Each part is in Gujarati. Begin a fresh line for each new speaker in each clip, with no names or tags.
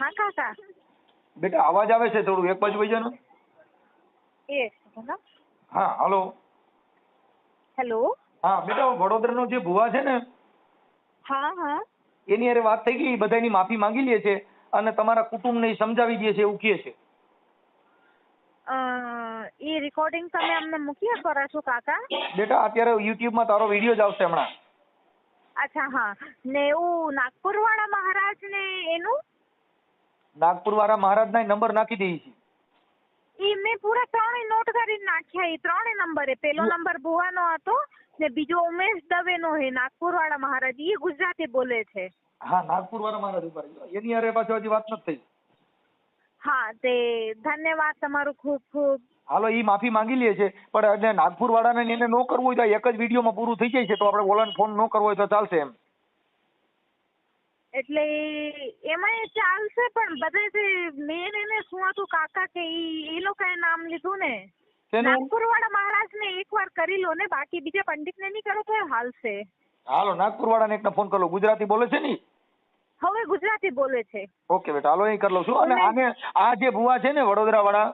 હા કાકા.
બેટા અવાજ આવે છે થોડું એક બાજુ વઈ જાનો.
એક સેકન્ડ.
હા હાલો.
હેલો.
હા બેટા વડોદરાનો જે ભુવા છે ને
હા હા.
એની હારે વાત થઈ ગઈ, બધાની માફી માંગી લે છે અને તમારા કુટુંબને ઈ સમજાવી દે છે એવું કહે છે.
એ રેકોર્ડિંગ તમે અમને મૂકી કરો છો કાકા?
બેટા અત્યારે યુટ્યુબમાં તારો વિડીયો જ આવશે હમણાં.
અચ્છા હા. ને એવું નાગપુર વાળા મહારાજ ને એનું?
નાગપુર વાળા મહારાજના નંબર નાખી દઈએ છીએ.
ઈ મેં પૂરા 3 નોટ કરી નાખ્યા. ઈ 3 નંબરે. પેલો નંબર ભુવાનો હતો ને બીજો ઉમેશ દવેનો હે, નાગપુર વાળા મહારાજ. ઈ ગુજરાતી બોલે છે.
હા નાગપુર વાળા મહારાજ ઉપર એની હારે પાછો હજી વાત નથી થઈ.
હા તે ધન્યવાદ તમારું ખૂબ ખૂબ.
હાલો ઈ માફી માંગી લે છે પણ એટલે નાગપુર વાળાને એને ન કરવું હોય તો એક જ વિડીયોમાં પૂરું થઈ જાય છે, તો આપણે ઓલાને ફોન ન કરવો હોય તો ચાલશે એમ.
એટલે એમાં એ ચાલશે પણ બધે મેન એને શું હતું કાકા કે એ લોકોએ નામ લીધું ને નાગપુર વાળા મહારાજ ને એકવાર કરી લો ને, બાકી બીજા પંડિત ને નહીં કરો તો હાલશે.
હાલો નાગપુર વાળાને એકને ફોન કરો. ગુજરાતી બોલે છે ને?
હવે ગુજરાતી બોલે છે.
ઓકે બેટા હાલો એ કરી લઉં છું. અને આને આ જે ભુવા છે ને વડોદરા વાળા,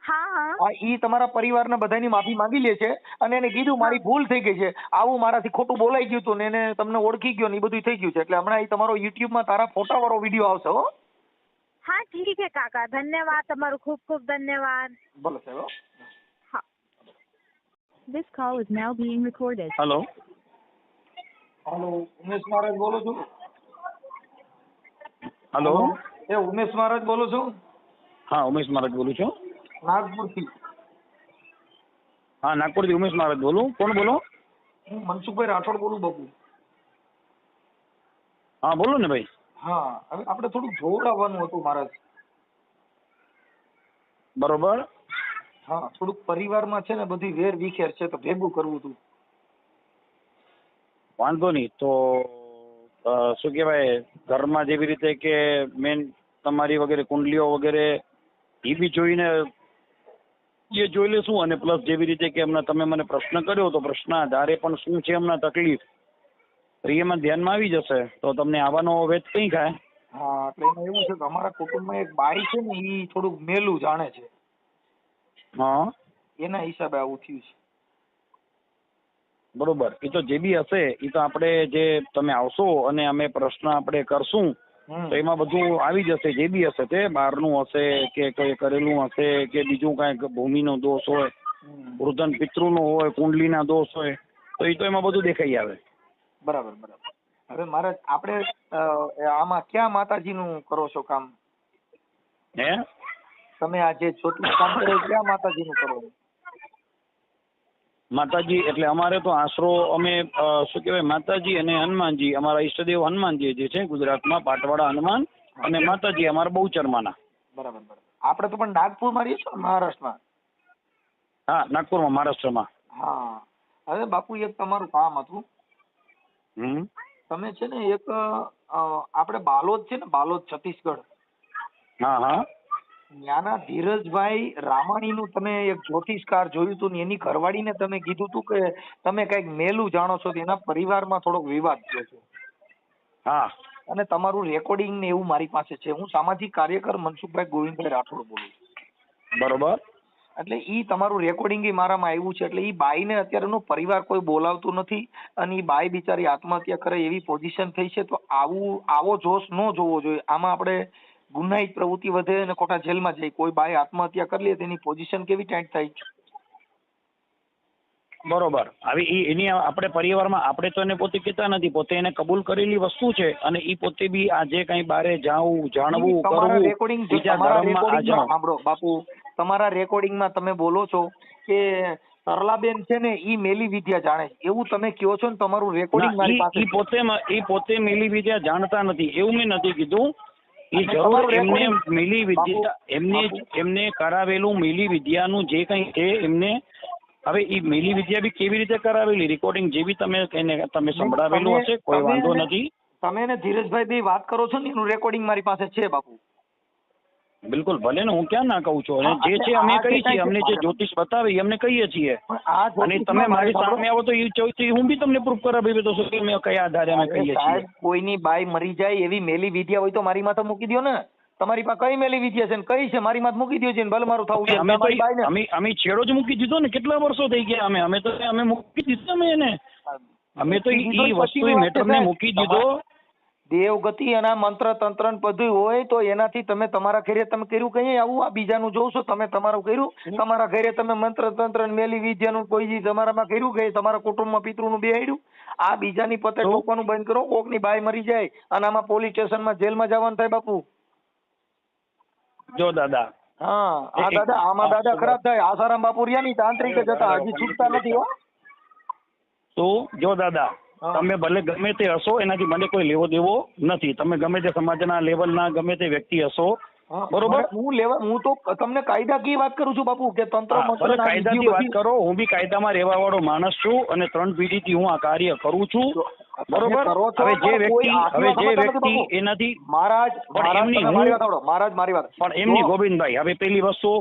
હા હા,
હા ઈ તમારા પરિવારના બધાની માફી માંગી લે છે અને એને કીધું મારી ભૂલ થઈ ગઈ છે, આવું મારાથી ખોટું બોલાઈ ગયું હતું ને એને તમને ઓળખી ગયો ને એ બધું થઈ ગયું છે, એટલે હમણાં ઈ તમારો યુટ્યુબમાં તારા ફોટા વાળો વિડીયો આવશે હો.
હા ઠીક છે કાકા, ધન્યવાદ તમારું ખૂબ ખૂબ ધન્યવાદ.
ભલે સાહેબ.
હા. This call is now being recorded.
Hello.
Hello Umesh Maharaj બોલો છો?
હેલો.
એ ઉમેશ મહારાજ બોલો છો?
હા ઉમેશ મહારાજ બોલું છું.
નાગપુરથી.
હા નાગપુરથી ઉમેશ મહારાજ બોલું. કોણ બોલો?
હું મનસુખભાઈ રાઠોડ બોલું બાપુ.
હા બોલો ને ભાઈ.
હા હવે આપણે થોડું જોવડાવવાનું હતું મહારાજ.
બરોબર.
હા થોડુંક પરિવારમાં છે ને બધી વેર વિખેર છે તો ભેગું કરવું હતું.
વાંધો નહીં તો શું કહેવાય, ઘરમાં જેવી રીતે કે મેન તમારી વગેરે કુંડલીઓ વગેરે એ બી જોઈને એ જોઈ લેશું, અને પ્લસ જેવી રીતે કે હમણાં તમે મને પ્રશ્ન કર્યો તો પ્રશ્ન આધારે પણ શું છે હમણાં તકલીફ તો એમાં ધ્યાનમાં આવી જશે તો તમને આવવાનો વેચ કઈ થાય.
હા એટલે એમાં એવું છે કે અમારા કુટુંબમાં એક બાઈ છે ને એ થોડુંક મેલું જાણે છે.
હા
એના હિસાબે આવું થયું છે.
બરોબર. એ તો જે બી હશે એ તો આપણે જે તમે આવશો અને અમે પ્રશ્ન આપણે કરશું તો એમાં બધું આવી જશે. જે બી હશે તે બહારનું હશે કે કોઈ કરેલું હશે કે બીજું કાંઈક ભૂમિનો દોષ હોય, વૃદ્ધન પિતૃનો હોય, કુંડલીના દોષ હોય તો એ તો એમાં બધું દેખાઈ આવે.
બરાબર બરાબર. હવે મહારાજ આપણે આમાં ક્યાં માતાજીનું કરો છો કામ?
હે
તમે આ જે જ્યોતિષ કામ કરો ક્યાં માતાજીનું કરો?
માતાજી એટલે અમારે તો આશરો અમે શું કહેવાય માતાજી અને હનુમાનજી, અમારા ઈષ્ટદેવ હનુમાનજી જે છે ગુજરાતમાં પાટવાડા હનુમાન, અને માતાજી અમારા બહુચરમાના.
બરાબર બરાબર. આપણે તો પણ નાગપુરમાં રહીએ છીએ મહારાષ્ટ્રમાં.
હા નાગપુરમાં મહારાષ્ટ્રમાં.
હા હવે બાપુ એક તમારું કામ હતું. તમે છે ને એક આપણે બાલોદ છે ને બાલોદ છત્તીસગઢ,
હા હા
ત્યાંના ધીરજભાઈ રામાણીનું તમે એક જ્યોતિષકાર જોયું હતું ને એની ઘરવાળીને તમે કીધું હતું કે તમે કઈક મેલું જાણો છો, એના પરિવારમાં થોડોક વિવાદ થયો છે.
હા
અને તમારું રેકોર્ડિંગ ને એવું મારી પાસે છે. હું સામાજિક કાર્યકર મનસુખભાઈ ગોવિંદભાઈ રાઠોડ બોલું છું.
બરોબર.
એટલે ઈ તમારું રેકોર્ડિંગ મારામાં આવ્યું છે. એટલે ઈ બાઈને અત્યારેનો પરિવાર કોઈ બોલાવતું નથી અને ઈ બાઈ બિચારી આત્મહત્યા કરે એવી પોઝિશન થઈ છે. તો આવો જોશ ન જોવો જોઈએ. આમાં આપણે ગુનાહિત પ્રવૃત્તિ વધે અને ખોટા જેલમાં જાય. કોઈ બાઈ આત્મહત્યા કરી લે તેની પોઝિશન કેવી ટાઈટ થાય.
બરોબર. હવે એની આપણે પરિવારમાં આપણે તો એને પોતે કહેતા નથી, પોતે એને કબૂલ કરેલી વસ્તુ છે અને એ પોતે બી આજે કઈ બારે જાવું જાણવું કરવું
રેકોર્ડિંગ
બીજા ધર્મમાં આ જાવ.
સાંભળો બાપુ, તમારા રેકોર્ડિંગમાં તમે બોલો છો કે સરલાબેન છે ને ઈ મેલી વિદ્યા જાણે એવું તમે કહો છો ને. તમારું રેકોર્ડિંગ મારી પાસે
એ પોતે મેલી વિદ્યા જાણતા નથી એવું મેં નથી કીધું. એ જરૂર એમને મેલી વિદ્યા એમને કરાવેલું મેલી વિદ્યાનું જે કઈ છે એમને. હવે એ મેલી વિદ્યા બી કેવી રીતે કરાવેલી રેકોર્ડિંગ જે બી તમે સંભળાવેલું હશે કોઈ વાંધો નથી.
તમે ને ધીરજભાઈ બી વાત કરો છો ને એનું રેકોર્ડિંગ મારી પાસે છે બાપુ.
બિલકુલ ભલે ને, હું ક્યાં ના કહું છું. અને જે છે અમે કહીએ છીએ, અમને જે જ્યોતિષ બતાવે અમને કહીએ છીએ. અને તમે મારી સામે આવો તો એ હું બી તમને પ્રૂફ કરાવી દઉં છું કે કયા આધારે અમે કહીએ છીએ.
કોઈની બાઈ મરી જાય એવી મેલી વિદ્યા હોય તો મારી માથે મૂકી દો ને. તમારી પાસે કઈ મેલી વિદ્યા છે ને કઈ છે મારી માથે મૂકી દો છે ને ભલે મારું થવું છે.
અમે
તમારી બાઈને
અમે છેડો જ મૂકી દીધો ને, કેટલા વર્ષો થઈ ગયા અમે મૂકી દીધો અમે એને, અમે તો ઈ વસ્તુ મેટર ને મૂકી દીધો.
દેવગતિ અને મંત્ર તંત્ર બધું હોય તો એનાથી તમે તમારા ઘરે તમે કર્યું કઈ આવું? આ બીજાનું જોઉં છો તમે તમારું કર્યું? તમારા ઘરે તમે મંત્ર તંત્ર મેલી વિદ્યાનું કોઈ તમારામાં કર્યું કે તમારા કુટુંબમાં પિતૃનું બેહાડ્યું? આ બીજાની પતે ટોકવાનું બંધ કરો. કોકની બાઈ મરી જાય અને આમાં પોલીસ સ્ટેશનમાં જેલમાં જવાનું થાય બાપુ.
જો દાદા,
હા આ દાદા આમાં દાદા ખરાબ થાય. આસારામ બાપુ રહ્યા ની તાંત્રિક જતા હજી છૂટતા નથી હો.
તો જો દાદા, તમે ભલે ગમે તે હશો, એનાથી મને કોઈ લેવો દેવો નથી. તમે ગમે તે સમાજના લેવલના ગમે તે વ્યક્તિ હશો, બરોબર?
હું તો તમને કાયદાકીય વાત કરું છું બાપુ કે તંત્ર મંત્ર
કાયદાથી વાત કરો. હું બી કાયદામાં રહેવા વાળો માણસ છું અને 3 પેઢીથી હું આ કાર્ય કરું છું, બરોબર? હવે જે વ્યક્તિ એનાથી
મહારાજ મારી વાત
પણ એમની ગોવિંદભાઈ, હવે પેલી વસ્તુ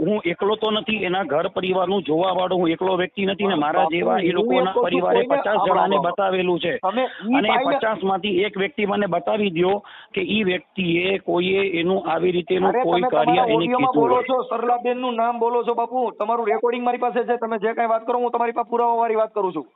હું એકલો તો નથી, એના ઘર પરિવારનું જોવા વાળો હું એકલો વ્યક્તિ નથી ને. મારા જેવા એ લોકોના પરિવારે 50 જણાને બતાવેલું છે અને 50 માંથી એક વ્યક્તિ મને બતાવી દો કે ઈ વ્યક્તિએ કોઈએ એનું આવી રીતેનું કોઈ કાર્ય એને કીધું.
બોલો છો સરલાબેન નું નામ બોલો છો બાપુ, તમારું રેકોર્ડિંગ મારી પાસે છે. તમે જે કઈ વાત કરો હું તમારી પાસે પુરાવા વાળી વાત કરું છું.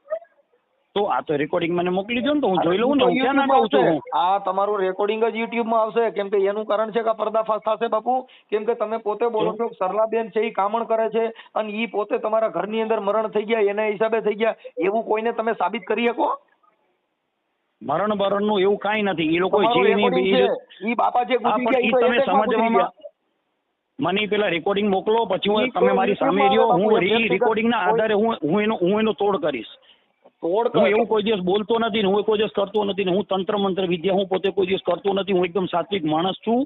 તો આ તો રેકોર્ડિંગ મને મોકલી દો ને, તો હું જોઈ લઉં ને. હું ક્યાં ના કહું છું?
આ તમારું રેકોર્ડિંગ જ YouTube માં આવશે, કેમ કે એનું કારણ છે કે પર્દાફાશ થશે બાપુ. કેમ કે તમે પોતે બોલો છો સરલાબેન છે એ કામણ કરે છે અને ઈ પોતે તમારા ઘરની અંદર મરણ થઈ ગયા એના હિસાબે થઈ ગયા, એવું કોઈને તમે સાબિત કરી શકો?
મરણ બરણ નું એવું કઈ નથી. એ લોકો
ઈ બાપા જે ગુજરી ગયા
તમે સમજવામાં મને પેલા રેકોર્ડિંગ મોકલો, પછી તમે મારી સામે રહ્યો. હું રેકોર્ડિંગ ના આધારે હું એનો તોડ કરીશ. હું એવું કોઈ દિવસ બોલતો નથી ને હું કોઈ દિવસ કરતો નથી ને હું તંત્ર મંત્ર વિદ્યા હું પોતે કોઈ દિવસ કરતો નથી. હું એકદમ સાત્વિક માણસ છું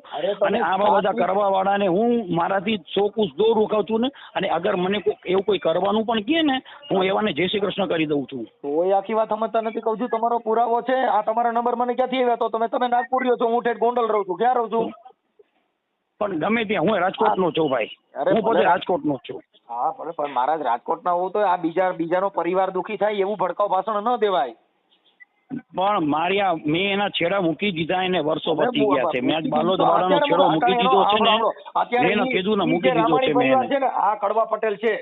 અને આવા બધા કરવા વાળાને હું મારાથી 100 કુશ દૂર રોકાવું છું ને. અને અગર મને એવું કોઈ કરવાનું પણ કહે ને, હું એવાને જય શ્રી કૃષ્ણ કરી દઉં છું.
કોઈ આખી વાત સમજતા નથી. કહું છું તમારો પુરાવો છે. આ તમારા નંબર મને ક્યાંથી આવ્યા? તો તમે નાગપુર રહ્યો છો, હું ઠેઠ ગોંડલ રહું છું. ક્યાં રહું છું?
પણ ગમે ત્યાં હું રાજકોટ નો છું ભાઈ, હું પોતે રાજકોટ નો છું.
હા પણ મહારાજ રાજકોટ ના હોવ તો આ બીજાનો પરિવાર દુખી થાય એવું ભડકાવ ભાષણ ન દેવાય.
પણ મેં એના છેડા મૂકી દીધા, એને વર્ષો પતી ગયા છે. મેં આજ બાલોદ વાળાનો છેડો મૂકી દીધો છે ને, એને કીધું ને મૂકી દીધો છે મેં.
આ કડવા પટેલ છે,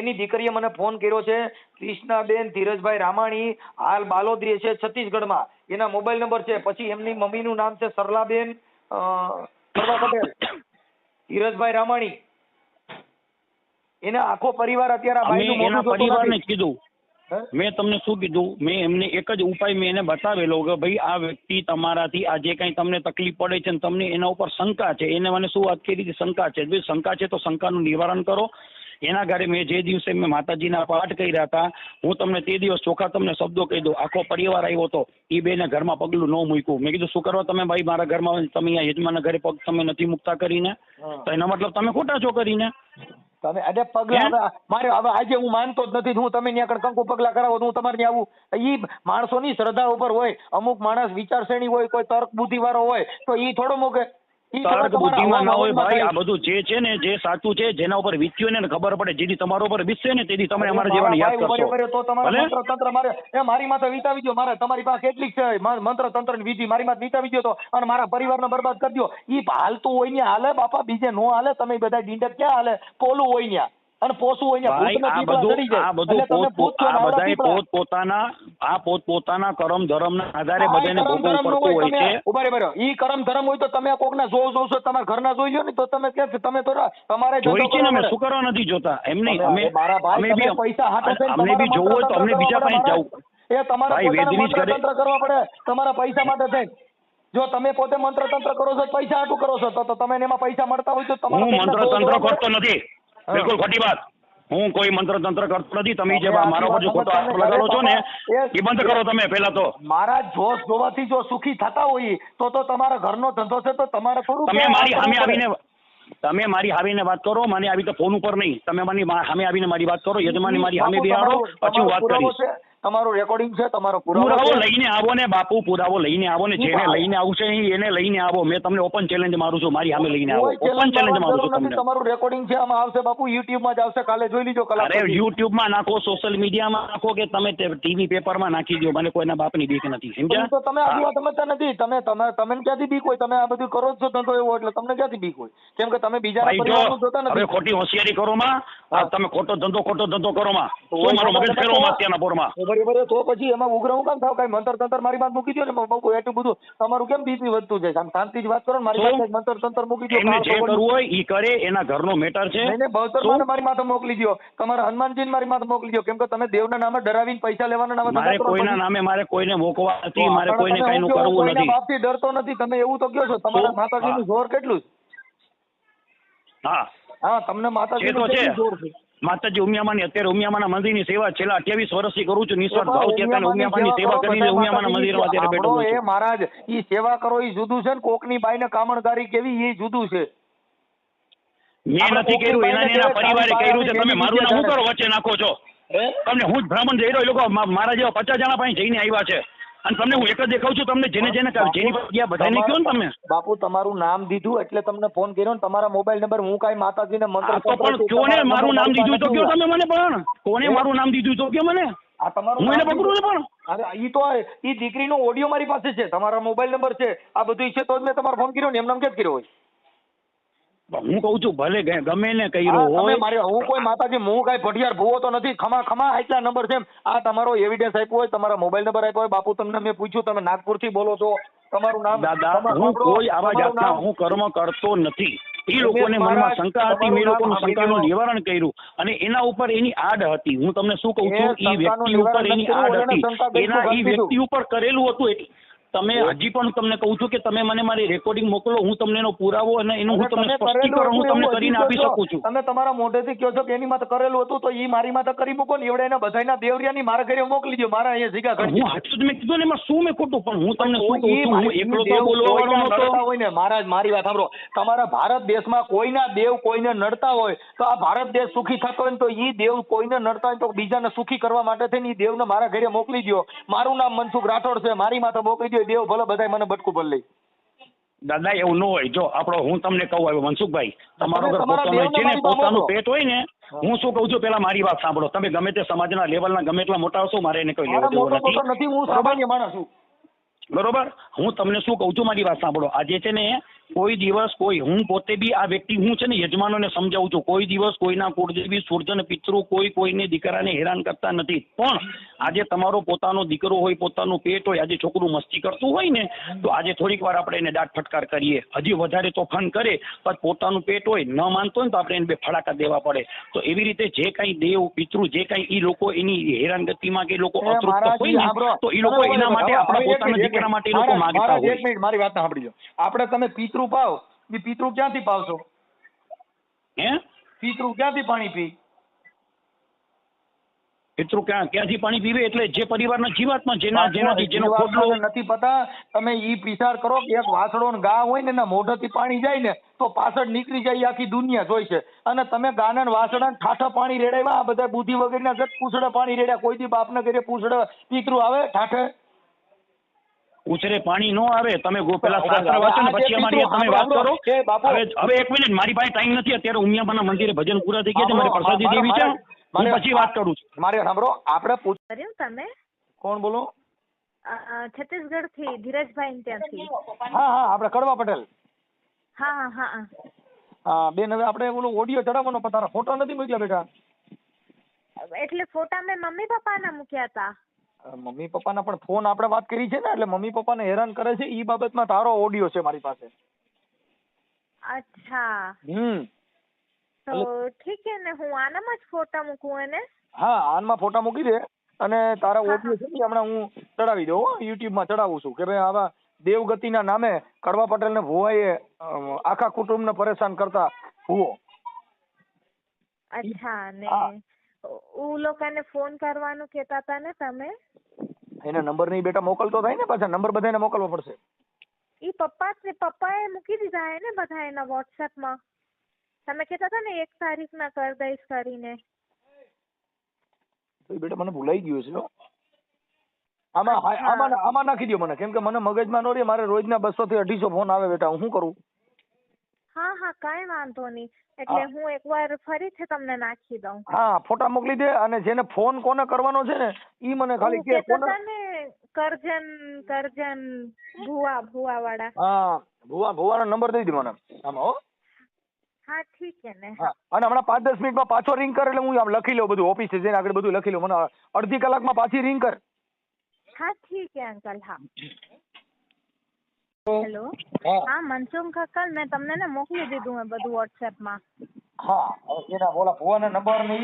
એની દીકરીએ મને ફોન કર્યો છે. કૃષ્ણાબેન ધીરજભાઈ રામાણી હાલ બાલોદ રહે છે છત્તીસગઢમાં. એના મોબાઈલ નંબર છે. પછી એમની મમ્મીનું નામ છે સરલાબેન કડવા પટેલ, ધીરજભાઈ રામાણી. એના આખો પરિવાર અત્યારે
એના પરિવારને કીધું. મેં તમને શું કીધું? મેં એમને એક જ ઉપાય મેં એને બતાવેલો કે ભાઈ આ વ્યક્તિ તમારાથી આ જે કઈ તમને તકલીફ પડે છે ને તમને એના ઉપર શંકા છે, એને મને શું વાત કરી હતી? શંકા છે. ભાઈ શંકા છે તો શંકાનું નિવારણ કરો. એના ઘરે મેં જે દિવસે મેં માતાજીના પાઠ કર્યા હતા, હું તમને તે દિવસ ચોખ્ખા તમને શબ્દો કહી દઉં. આખો પરિવાર આવ્યો હતો, એ બેને ઘરમાં પગલું ન મૂક્યું. મેં કીધું શું કરવા તમે ભાઈ મારા ઘરમાં, તમે અહીંયા યજમાનના ઘરે પગ તમે નથી મૂકતા કરીને, તો એનો મતલબ તમે ખોટા છો કરીને.
તમે અરે પગલા મારે હવે આજે હું માનતો જ નથી. હું તમે ત્યાં કંકુ પગલા કરાવો તો હું તમારે ત્યાં આવું? ઈ માણસોની શ્રદ્ધા ઉપર હોય. અમુક માણસ વિચારશ્રેણી હોય, કોઈ તર્ક બુદ્ધિ વાળો હોય તો ઈ થોડો મૂકે.
તર્ક બુદ્ધિમાં ના હોય ભાઈ. આ બધું જે છે ને, જે સાચું છે, જેના ઉપર વીત્યું ને ખબર પડે, જેથી તમારા ઉપર વીતશે ને તેથી તમે અમારા જેવાને યાદ કરશો.
તો તમારા મંત્ર તંત્ર મારી માથે વીતાવી દો. મારે તમારી પાસે કેટલીક છે મંત્ર તંત્ર ની વિધિ, મારી માથે વીતાવી દો તો અને મારા પરિવારને બરબાદ કરી દો. ઈ હાલતું હોય ને હાલે બાપા, બીજે નો હાલે. તમે બધા ડીંડર ક્યાં હાલે? પોલું હોય ત્યાં અને પોસું હોય
પોતાના કરમ ધર્મ ના આધારે બધાને ભોગવવું પડતું હોય છે.
ઉભા ઈ કરમ ધર્મ હોય તો તમે કોકના જોશો, તમારા ઘરના જોઈ લો ને તો તમે કે તમે તો તમારે
જોઈ છે ને. અમે શું કરવા નથી જોતા? એમ નહીં, અમે બી પૈસા હાથે અમને બી જોવું હોય તો અમને બીજા પાસે જવું.
એ તમારે તંત્ર કરવા પડે તમારા પૈસા માટે થઈને. જો તમે પોતે મંત્ર તંત્ર કરો છો, પૈસા હાટું કરો છો, તો તમે એમાં પૈસા મળતા હોય તો
હું મંત્ર તંત્ર કરતો નથી. બિલકુલ ખોટી વાત. હું કોઈ મંત્ર તંત્ર કરતો નથી. તમે જે મારા પર જો ખોટો આરોપ લગાડો છો ને એ બંધ કરો તમે પહેલા તો.
મારા જોશ જોવાથી જો સુખી થતા હોય તો તમારા ઘરનો ધંધો છે તો તમારે થોડું.
તમે મારી આવીને વાત કરો. મને આવી તો ફોન ઉપર નહીં. તમે મારી સામે આવીને મારી વાત કરો. યજમાની મારી સામે બિહાડો, પછી હું વાત કરીશ.
તમારું રેકોર્ડિંગ છે, તમારો પુરાવો
પુરાવો
છે?
લઈને આવો ને બાપુ, પુરાવો લઈને આવો ને, જેને
આવો.
લઈને આવશે એને લઈને આવો. મેં તમને ઓપન ચેલેન્જ મારું છું, મારી સામે લઈને આવો.
કોઈ
ઓપન
challenge
ચેલેન્જ
મારવાની
મારું
જરૂર
છું
નથી.
તમને.
તમારું રેકોર્ડિંગ છે, આમાં આવશે બાપુ, YouTube માં જ આવશે, કાલે જોઈ લીજો કલાક
અરે
પછી.
YouTube માં નાખો, સોશિયલ મીડિયામાં નાખો, કે તમે ટીવી પેપરમાં નાખી દો. મને કોઈના બાપની બીક નથી, સમજ્યા?
તો તમે આ વાત સમજતા નથી. તમે ક્યાંથી બીક હોય? તમે આ બધું કરો જ છો ધંધો એવો, એટલે તમને ક્યાંથી બીક હોય? કેમ કે તમે બીજાના
ભાઈ જો
પરિવારનું જોતા
હવે
નથી.
ખોટી હોશિયારી કરો માં, આ તમે ખોટો ધંધો કરો માં, તો
હોય
મારો મગજ
ખોટા
ફેરવો
ધંધા
માં અત્યારના પોરમાં.
બરાબર. તો પછી એમાં ઉગ્ર હું કામ થાવ? કઈ મંતર તંતર મારી વાત મૂકી દો ને બહુ એટલું બધું તમારું કેમ બીપી વધતું જાય? આમ શાંતિથી વાત કરો ને, મારી
શું?
પાસે મંતર તંતર મૂકી દો.
એમને જે કરવું હોય ઈ કરે, એના ઘરનો મેટર છે.
નહીં બહુતર મારી માથે મોકલી દો, તમારા હનુમાનજી મારી માથે મોકલી દો. કેમ કે તમે દેવના નામે ડરાવીને પૈસા લેવાના નામે
મારે
ધંધા કરો.
કોઈના નામે મારે કોઈને મોકવા નથી, મારે કોઈને
તમે
કઈનું
હું કહું,
કરવું
કોઈના
નથી.
બાપથી ડરતો નથી. તમે એવું તો કહો છો, તમારા માતાજીનું જોર કેટલું છે?
હા,
હા, તમને
એ
માતાજીનું
તો છે.
કેટલું જોર છે?
માતાજી ઉમિયામાની, અત્યારે ઉમિયામાના મંદિરની સેવા છેલ્લા 28 વર્ષથી કરું છું, નિસ્વાર્થ
એ
ભાવથી. અત્યારે ઉમિયામાની સેવા કરીને ઉમિયામાના મંદિરમાં અત્યારે બેઠો
સાંભળો,
છું.
એ મહારાજ ઈ સેવા કરો ઈ જુદું છે ને કોકની બાઈને કામણદારી કેવી એ જુદું છે.
મેં નથી કર્યું, એના પરિવારે કર્યું છે. તમે મારું નામ શું કરો વચ્ચે નાખો છો? તમને હું જ બ્રાહ્મણ જઈ રહ્યો, એ લોકો મારા જેવા 50 જણા પાસે જઈને આવ્યા છે, અને તમને હું એક જ દેખાઉં છું. તમને જેને જેની ગયા બધાને કહો ને તમે.
બાપુ તમારું નામ દીધું એટલે તમને ફોન કર્યો ને, તમારા મોબાઈલ નંબર. હું કાંઈ માતાજીને મંત્ર
તો પણ કોને મારું નામ દીધું તો કયો તમે મને? પણ કોને મારું નામ દીધું તો કયો મને?
આ તમારું
હું એને પકડું ને? પણ
અરે ઈ તો ઈ દીકરીનો ઓડિયો મારી પાસે છે, તમારા મોબાઈલ નંબર છે, આ બધું છે, તો જ મેં તમારો ફોન કર્યો ને. એમ નામ કેમ કર્યો હોય?
હું કઉ છું ભલે ગમે ને કર્યો
હા, તમે
હોય.
મારે હું કોઈ માતાજી, હું કાંઈ ભટિયાર ભૂવો તો નથી. ખમા આટલા નંબર છે. આ તમારો એવિડન્સ આપ્યો હોય, તમારા મોબાઈલ નંબર આપ્યો હોય. બાપુ તમને મેં પૂછ્યું, તમે નાગપુરથી બોલો છો, તમારું નામ?
દાદા, હું કોઈ આવા જાતના હું કર્મ કરતો નથી. એ લોકોને મનમાં શંકા હતી, મેં લોકોનું શંકાનું નિવારણ કર્યું, અને એના ઉપર એની આડ હતી. હું તમને શું કહું છું, એ વ્યક્તિ ઉપર એની આડ હતી, એના એ વ્યક્તિ ઉપર કરેલું હતું. એટલે તમે હજી પણ તમને કહું છું કે તમે મને મારી રેકોર્ડિંગ મોકલો, હું તમને એનો પુરાવો અને એનું હું તમને સ્પષ્ટીકરણ હું તમને કરીને આપી શકું છું.
તમે તમારા મોઢેથી કહો છો કે એની માથે કરેલું હતું, તો ઈ મારી માથે કરી મૂકો ને. એવડે એના બધાના દેવરિયાની મારા ઘરે મોકલી દો, મારા અહીંયા જગ્યા કરી.
હું હાચું જ મેં કીધું ને, એમાં શું મેં ખોટું? પણ હું તમને શું કહું છું, હું એકલો તો બોલવા વાળો નહોતો.
હોય ને મહારાજ, મારી વાત સાંભળો. તમારા ભારત દેશમાં કોઈના દેવ કોઈને નડતા હોય તો આ ભારત દેશ સુખી થતો હોય ને, તો ઈ દેવ કોઈને નડતા હોય તો બીજાને સુખી કરવા માટે થઈને ઈ દેવને મારા ઘરે મોકલી દો. મારું નામ મનસુખ રાઠોડ છે, મારી માથે મોકલી દો. દેવ ભલે બધાય મને બટકું ભરી લે.
દાદા એવું ન હોય. જો આપણો હું તમને કહું, આવ્યો મનસુખભાઈ, તમારો ઘર પોતાનું છે ને, પોતાનું પેટ હોય ને. હું શું કહું છું, પેલા મારી વાત સાંભળો. તમે ગમે તે સમાજના લેવલના ગમે એટલા મોટા હશો, મારે એને કોઈ લેવા દેવું નથી.
હું સામાન્ય માણસ છું.
બરોબર. હું તમને શું કહું છું, મારી વાત સાંભળો. આજે છે ને કોઈ દિવસ હું પોતે બી આ વ્યક્તિ, હું છે ને યજમાનોને સમજાવું છું, કોઈ દિવસ કોઈના કુળદેવી સૂર્જન પિતૃ કોઈને દીકરાને હેરાન કરતા નથી. પણ આજે તમારો પોતાનો દીકરો હોય, પોતાનું પેટ હોય, આજે છોકરું મસ્તી કરતું હોય ને, તો આજે થોડીક વાર આપણે એને દાંત ફટકાર કરીએ. હજી વધારે તોફાન કરે, પણ પોતાનું પેટ હોય, ન માનતો હોય ને, તો આપણે એને બે ફડાકા દેવા પડે. તો એવી રીતે જે કાંઈ દેવ પિતૃ જે કાંઈ એ લોકો એની હેરાનગતિમાં કે લોકો અતૃપ્ત હોય ને, તો એ લોકો એના માટે આપણા પોતાના દીકરા માટે એ લોકો માંગતા હોય.
એક મિનિટ મારી વાત સાંભળી લો. આપણે તમે પિતૃ પાવ, એ પિતૃ ક્યાંથી પાવશો?
હે?
પિતૃ ક્યાંથી પાણી પી?
પિતૃ ક્યાંથી પાણી પીવે? એટલે જે પરિવારના જીવાત્મા જેનાથી જેનો ખોટલો
નથી પતા. તમે ઈ વિચાર કરો કે એક વાસળો ને ગા હોય ને, એના મોઢેથી પાણી જાય ને તો પાછળ નીકળી જાય, આખી દુનિયા જોઈ છે. અને તમે ગાના વાસળા ને ઠાઠા પાણી રેડાવ્યા. આ બધા બુદ્ધિ વગરના જત પૂછડે પાણી રેડ્યા. કોઈ દી બાપને ઘરે પૂછડે પિતૃ આવે ઠાઠે?
ઉછરે પાણી નો આવે. તમે પેલા શાસ્ત્ર વાંચો ને પછી અમારી તમે વાત કરો. હવે એક મિનિટ, મારી પાસે ટાઈમ નથી અત્યારે. ઉમિયામાના મંદિરે ભજન પૂરા થઈ ગયા છે, મારી પ્રસાદી દેવી છે, હું પછી વાત કરું છું.
મારે સાંભળો, આપણે
કર્યું તમે?
કોણ બોલો?
છત્તીસગઢ થી ધીરજભાઈ ત્યાંથી.
હા, આપણે કડવા પટેલ.
હા.
બેન, હવે આપણે ઓલો ઓડિયો ચડાવવાનો, પણ તારા ફોટો નથી મૂક્યા બેટા.
એટલે ફોટા મેં મમ્મી પપ્પાના મૂક્યા હતા.
મમ્મી પપ્પાના પણ ફોન આપણે વાત કરી છે ને, એટલે મમ્મી પપ્પાને હેરાન કરે છે ઈ બાબતમાં તારો ઓડિયો છે મારી પાસે.
અચ્છા. તો ઠીક છે ને, હું આનામાં જ ફોટા મૂકું એને? હા,
આનમાં ફોટા મૂકી દે, અને તારા ઓડિયો છે હમણાં હું ચડાવી દઉં, YouTube માં ચડાવું છું કે ભાઈ આવા દેવગતિના નામે કડવા પટેલ ને ભુવાએ આખા કુટુંબને પરેશાન કરતા ભુવો.
અચ્છા. ને उ લોકોને ફોન કરવાનું કહેતા હતા ને તમે?
એને નંબર નહીં બેટા મોકલતો થાય ને, પાછા નંબર બધાને મોકલવો પડશે.
ઈ પપ્પાએ મૂકી દીધા હે ને બધા એના WhatsApp માં. તમે કહેતા હતા ને 1 તારીખના કરી દઈશ કરીને.
તો બેટા મને ભૂલાઈ ગયું છે. આમાં નાખી દો મને, કેમ કે મને મગજમાં નો રહે. મારે રોજના 200 થી 250 ફોન આવે બેટા, હું શું કરું?
હા હા કાંઈ વાંધો નહીં, એટલે હું એકવાર ફરીથી તમને નાખી દઉં.
હા, ફોટા મોકલી દે, અને જેને ફોન કોને કરવાનો છે ને ઈ મને ખાલી કે.
કહેતા હતા ને કરજન ભુવા વાળા.
હા, ભુવાનો નંબર દઈ દે મને આમાં. હો
હા ઠીક છે ને.
હા, અને હમણાં 5-10 મિનિટમાં પાછો રિંગ કર, એટલે હું આમ લખી લઉં બધું, ઓફિસે જઈને આગળ બધું લખી લઉં. મને અડધી કલાકમાં પાછી રિંગ કર.
હા ઠીક છે અંકલ. હા
તો
હેલો. હા મનસુખ અંકલ, મેં તમને ને મોકલી દીધું મેં બધું વોટ્સએપમાં.
હા, હવે એના ઓલા ભુવાના નંબર ને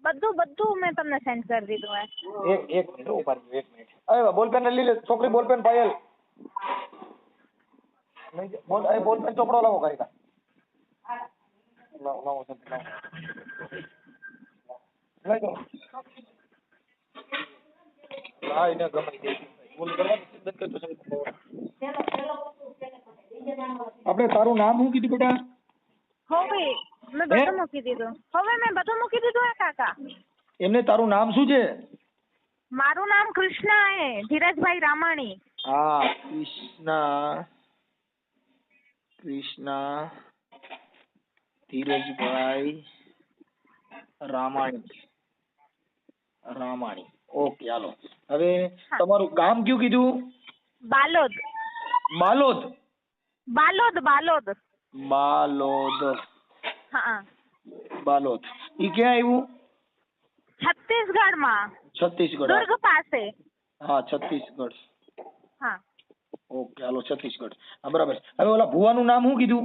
બધું મેં તમને સેન્ડ કરી દીધું હે.
એક મિનિટ ઉભા રહેજો, 1 મિનિટ. અરે બોલપેન લઈ લે છોકરી, બોલપેન પાયલ. બોલપેન ચોપડો લાવો કરી કા. લાવો લઈ જાઓ. હા, એને ગમે તે બોલ કરવાનું. આપણે તારું નામ શું કીધું બેટા?
હવે મેં બધું મૂકી દીધું. હે કાકા.
એમને તારું નામ શું છે?
મારું નામ કૃષ્ણા હે, ધીરજભાઈ રામાણી.
હા, કૃષ્ણા ધીરજભાઈ રામાણી. ઓકે, હાલો. હવે તમારું ગામ કયું કીધું?
બાલોદ. હા.
બાલોદ. ઈ ક્યાં આવ્યું?
છત્તીસગઢમાં.
છત્તીસગઢ.
દુર્ગ પાસે.
હા, છત્તીસગઢ.
હા.
ઓકે, હાલો, છત્તીસગઢ. હા, બરાબર. હવે ઓલા ભુવાનું નામ શું કીધું?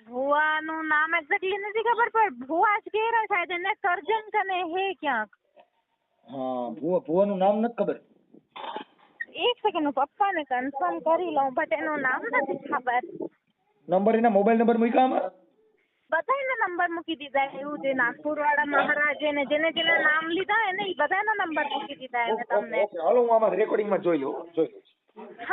ભુવાનું નામ એક્ઝેક્ટલી નથી ખબર, પણ ભુવા જ કહેરા શાયદ એને. કરજણ કને હે ક્યાંક.
હા, ભુવાનું નામ નથી ખબર.
એક સેકન્ડ, હું પપ્પાને કન્ફર્મ કરી લઉં, બટ એનું નામ નથી ખબર.
નંબર, એના મોબાઈલ નંબર મૂક્યા આમાં?
બધાના નંબર મૂકી દીધા. એવું જે નાગપુર વાળા મહારાજે ને જેને નામ લીધા એને ઈ બધાના નંબર મૂકી દીધા એને તમને.
હાલો, હું આમાં રેકોર્ડિંગમાં જોઈ લઉં.